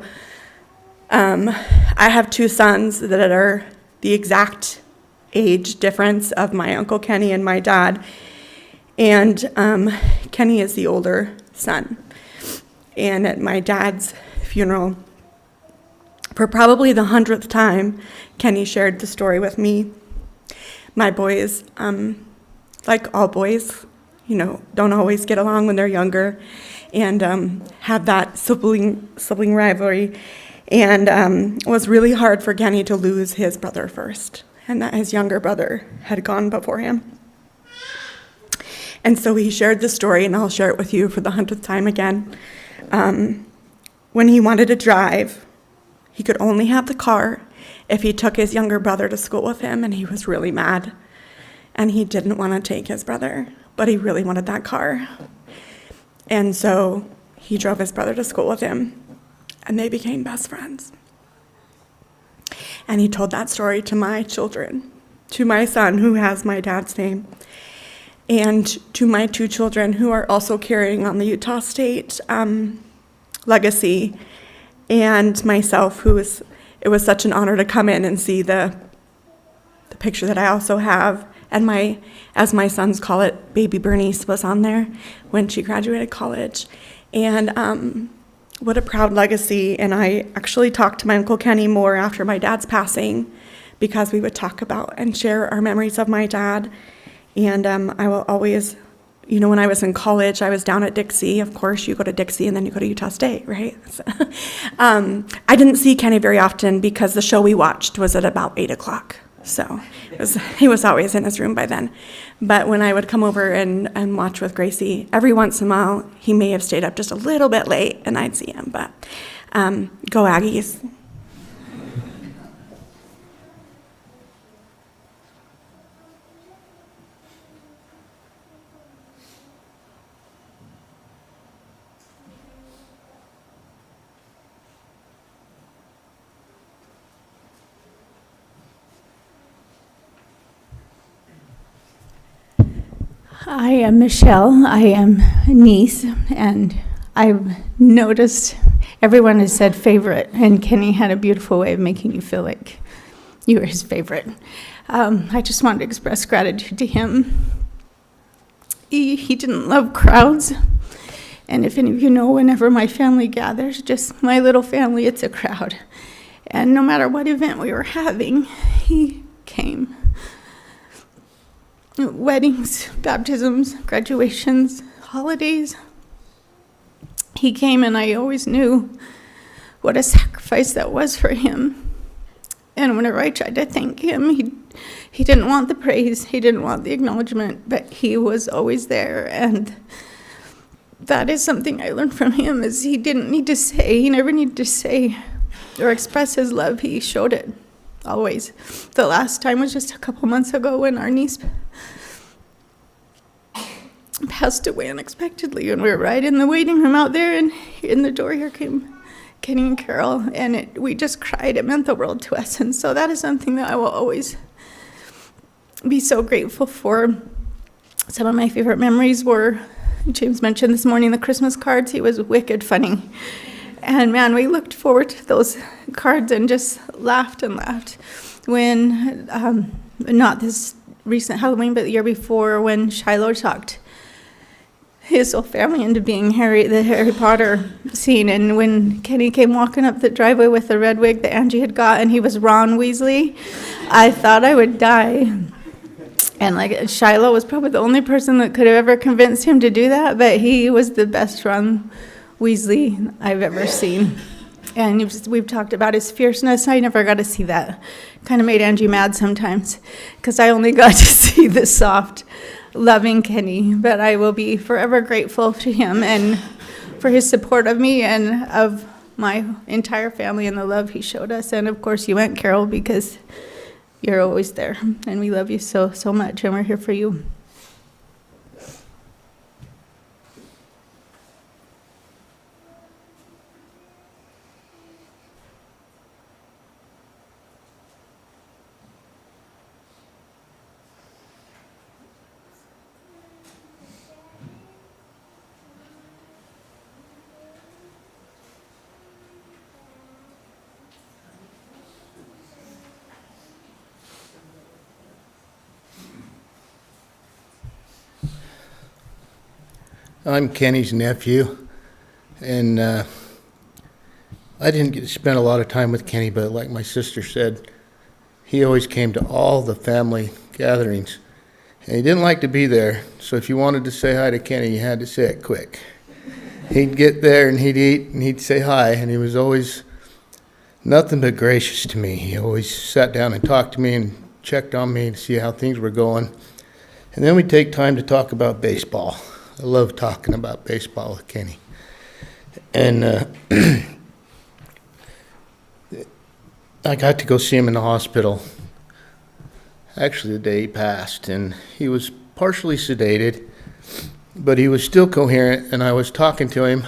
I have two sons that are the exact age difference of my Uncle Kenny and my dad. And Kenny is the older son. And at my dad's funeral, for probably the 100th time, Kenny shared the story with me. My boys, like all boys, don't always get along when they're younger and have that sibling rivalry. And it was really hard for Kenny to lose his brother first, and that his younger brother had gone before him. And so he shared the story, and I'll share it with you for the 100th time again. When he wanted to drive, he could only have the car if he took his younger brother to school with him, and he was really mad. And he didn't want to take his brother, but he really wanted that car. And so he drove his brother to school with him, and they became best friends. And he told that story to my children, to my son, who has my dad's name, and to my two children, who are also carrying on the Utah State legacy, and myself, it was such an honor to come in and see the picture that I also have. And as my sons call it, baby Bernice was on there when she graduated college. And what a proud legacy. And I actually talked to my Uncle Kenny more after my dad's passing, because we would talk about and share our memories of my dad. And I will always, when I was in college, I was down at Dixie. Of course, you go to Dixie and then you go to Utah State, right? I didn't see Kenny very often because the show we watched was at about 8 o'clock. So he was always in his room by then. But when I would come over and watch with Gracie, every once in a while, he may have stayed up just a little bit late and I'd see him. But go Aggies. I am Michelle. I am a niece, and I've noticed everyone has said favorite, and Kenny had a beautiful way of making you feel like you were his favorite. I just wanted to express gratitude to him. He didn't love crowds, and if any of you know, whenever my family gathers, just my little family, it's a crowd. And no matter what event we were having, he came. Weddings, baptisms, graduations, holidays. He came, and I always knew what a sacrifice that was for him. And whenever I tried to thank him, he didn't want the praise, he didn't want the acknowledgement, but he was always there. And that is something I learned from him, is he didn't need to say, he never needed to say or express his love. He showed it, always. The last time was just a couple months ago when our niece passed away unexpectedly, and we were right in the waiting room out there, and in the door here came Kenny and Carol, and we just cried. It meant the world to us, and so that is something that I will always be so grateful for. Some of my favorite memories were, James mentioned this morning, the Christmas cards. He was wicked funny, and man, we looked forward to those cards and just laughed and laughed. When, not this recent Halloween, but the year before, when Shiloh talked his whole family into being the Harry Potter scene. And when Kenny came walking up the driveway with the red wig that Angie had got, and he was Ron Weasley, I thought I would die. And like Shiloh was probably the only person that could have ever convinced him to do that, but he was the best Ron Weasley I've ever seen. And we've talked about his fierceness. I never got to see that. Kind of made Angie mad sometimes, because I only got to see the soft, loving Kenny. But I will be forever grateful to him and for his support of me and of my entire family and the love he showed us. And of course, you, Aunt Carol, because you're always there. And we love you so, so much, and we're here for you. I'm Kenny's nephew, and I didn't get to spend a lot of time with Kenny, but like my sister said, he always came to all the family gatherings, and he didn't like to be there, so if you wanted to say hi to Kenny, you had to say it quick. He'd get there, and he'd eat, and he'd say hi, and he was always nothing but gracious to me. He always sat down and talked to me and checked on me to see how things were going, and then we'd take time to talk about baseball. I love talking about baseball with Kenny. And I got to go see him in the hospital, actually the day he passed, and he was partially sedated, but he was still coherent, and I was talking to him,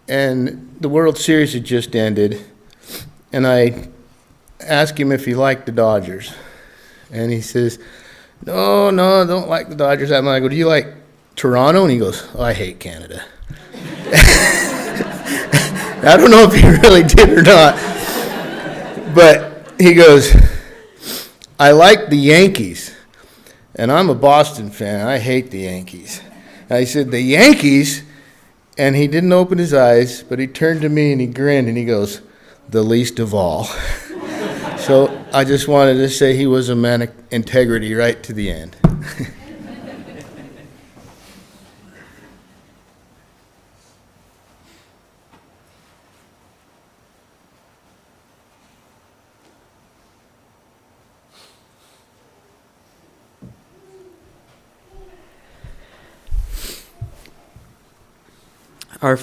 and the World Series had just ended, and I asked him if he liked the Dodgers, and he says, No, I don't like the Dodgers that much. I go, do you like Toronto? And he goes, I hate Canada. I don't know if he really did or not. But he goes, I like the Yankees. And I'm a Boston fan. I hate the Yankees. And I said, the Yankees? And he didn't open his eyes, but he turned to me and he grinned and he goes, the least of all. So I just wanted to say he was a man of integrity right to the end. Our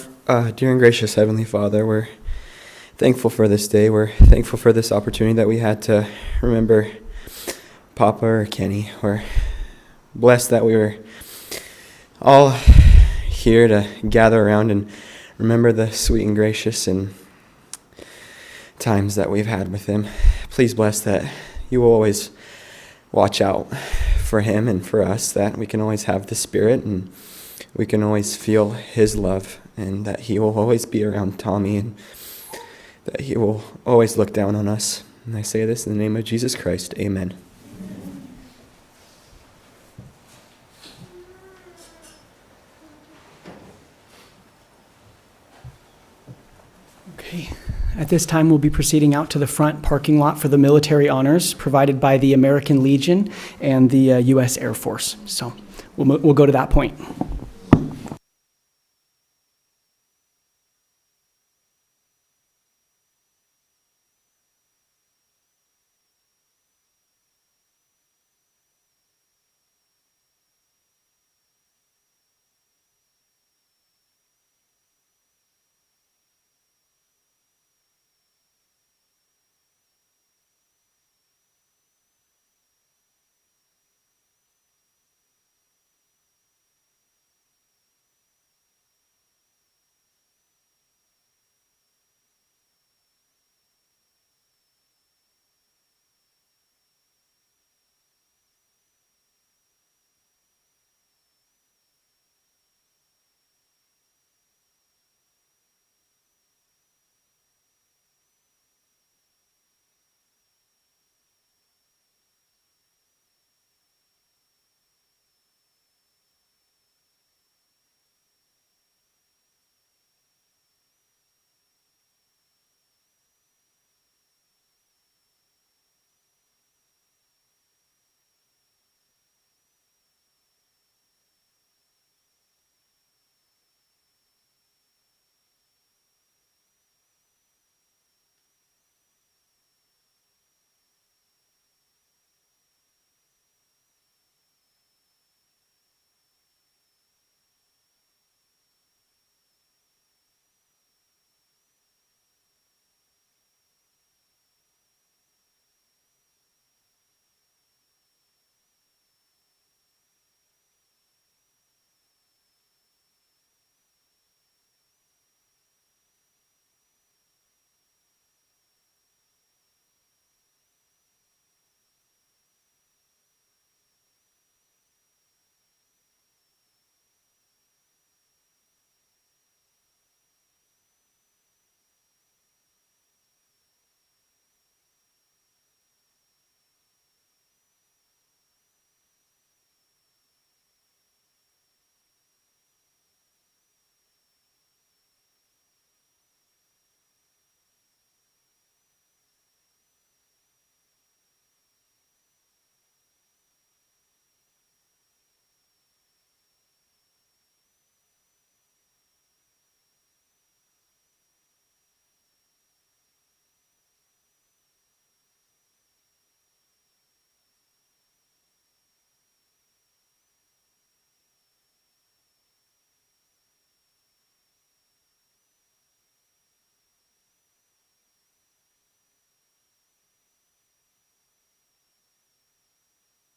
dear and gracious Heavenly Father, we're thankful for this day. We're thankful for this opportunity that we had to remember Papa or Kenny. We're blessed that we were all here to gather around and remember the sweet and gracious and times that we've had with him. Please bless that you will always watch out for him and for us, that we can always have the Spirit and we can always feel his love, and that he will always be around Tommy, and that he will always look down on us. And I say this in the name of Jesus Christ. Amen. Okay. At this time, we'll be proceeding out to the front parking lot for the military honors provided by the American Legion and the U.S. Air Force. So we'll go to that point.